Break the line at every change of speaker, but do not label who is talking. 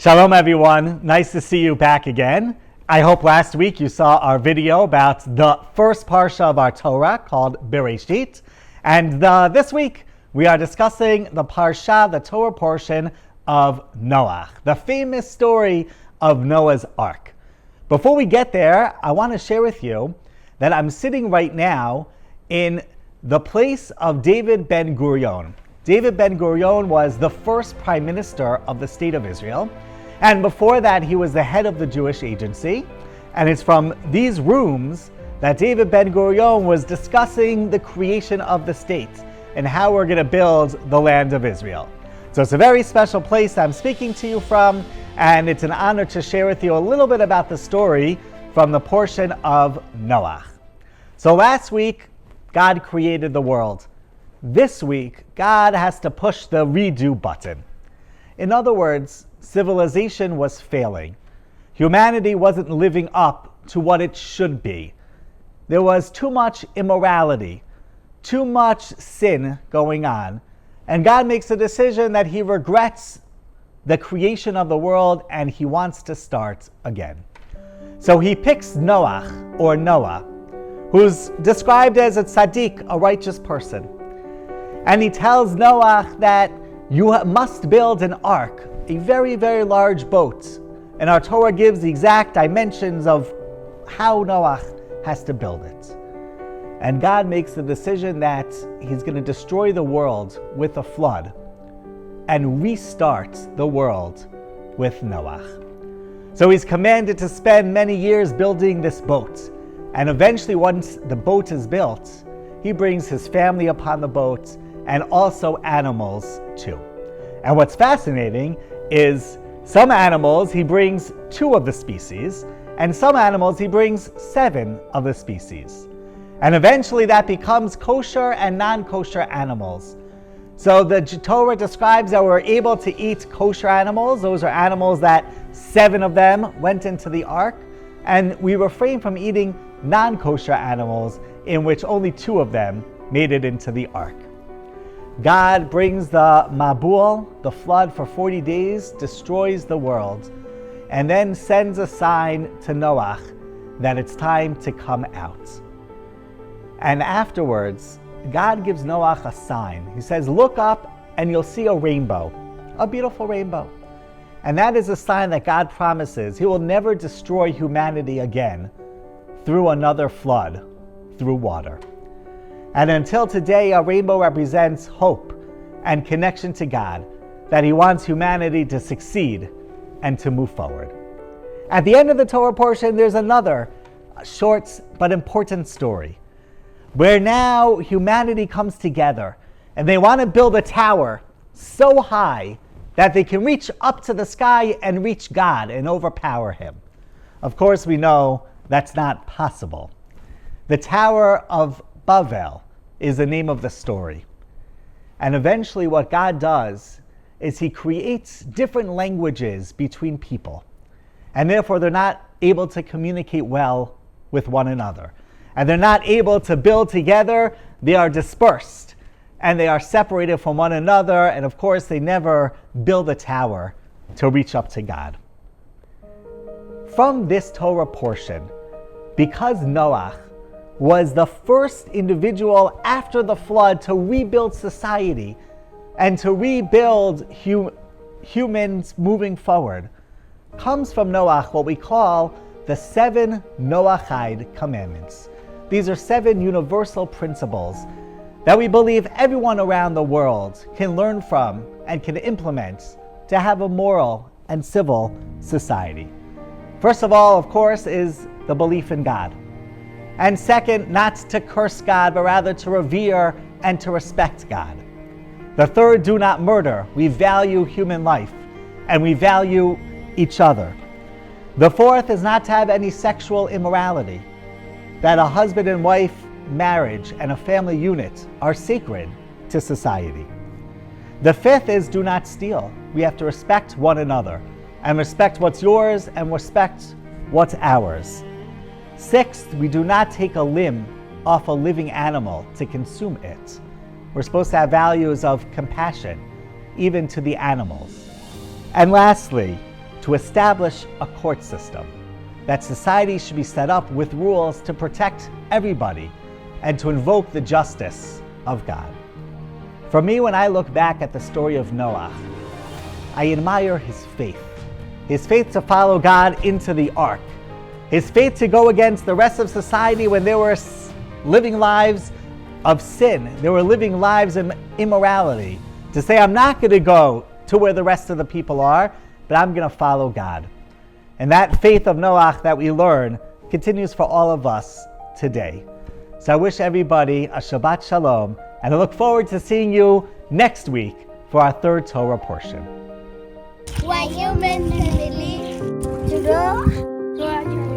Shalom everyone, nice to see you back again. I hope last week you saw our video about the first parsha of our Torah called Bereshit. And this week we are discussing the parsha, the Torah portion of Noah, the famous story of Noah's Ark. Before we get there, I want to share with you that I'm sitting right now in the place of David Ben-Gurion. David Ben-Gurion was the first prime minister of the state of Israel. And before that, he was the head of the Jewish Agency. And it's from these rooms that David Ben-Gurion was discussing the creation of the state and how we're going to build the land of Israel. So it's a very special place I'm speaking to you from, and it's an honor to share with you a little bit about the story from the portion of Noah. So last week, God created the world. This week, God has to push the redo button. In other words, civilization was failing. Humanity wasn't living up to what it should be. There was too much immorality, too much sin going on. And God makes a decision that he regrets the creation of the world and he wants to start again. So he picks Noah, who's described as a tzaddik, a righteous person. And he tells Noah that you must build an ark, a very, very large boat. And our Torah gives the exact dimensions of how Noah has to build it. And God makes the decision that he's going to destroy the world with a flood and restart the world with Noah. So he's commanded to spend many years building this boat. And eventually, once the boat is built, he brings his family upon the boat and also animals too. And what's fascinating is some animals he brings 2 of the species, and some animals he brings 7 of the species. And eventually that becomes kosher and non-kosher animals. So the Torah describes that we're able to eat kosher animals. Those are animals that 7 of them went into the ark. And we refrain from eating non-kosher animals in which only 2 of them made it into the ark. God brings the Mabul, the flood, for 40 days, destroys the world, and then sends a sign to Noah that it's time to come out. And afterwards, God gives Noah a sign. He says, look up and you'll see a rainbow, a beautiful rainbow. And that is a sign that God promises he will never destroy humanity again through another flood, through water. And until today, a rainbow represents hope and connection to God, that he wants humanity to succeed and to move forward. At the end of the Torah portion, there's another short but important story, where now humanity comes together and they want to build a tower so high that they can reach up to the sky and reach God and overpower him. Of course, we know that's not possible. The Tower of Babel is the name of the story. And eventually what God does is he creates different languages between people. And therefore they're not able to communicate well with one another. And they're not able to build together. They are dispersed and they are separated from one another. And of course they never build a tower to reach up to God. From this Torah portion, because Noah was the first individual after the flood to rebuild society and to rebuild humans moving forward, comes from Noah what we call the 7 Noahide commandments. These are 7 universal principles that we believe everyone around the world can learn from and can implement to have a moral and civil society. First of all, of course, is the belief in God. And second, not to curse God, but rather to revere and to respect God. The third, do not murder. We value human life and we value each other. The fourth is not to have any sexual immorality, that a husband and wife marriage and a family unit are sacred to society. The fifth is do not steal. We have to respect one another and respect what's yours and respect what's ours. Sixth, we do not take a limb off a living animal to consume it. We're supposed to have values of compassion, even to the animals. And lastly, to establish a court system, that society should be set up with rules to protect everybody and to invoke the justice of God. For me, when I look back at the story of Noah, I admire his faith to follow God into the ark, his faith to go against the rest of society when they were living lives of sin, they were living lives of immorality, to say, I'm not going to go to where the rest of the people are, but I'm going to follow God. And that faith of Noah that we learn continues for all of us today. So I wish everybody a Shabbat Shalom, and I look forward to seeing you next week for our third Torah portion.
원뉴맨패밀리 주로 도와줘요.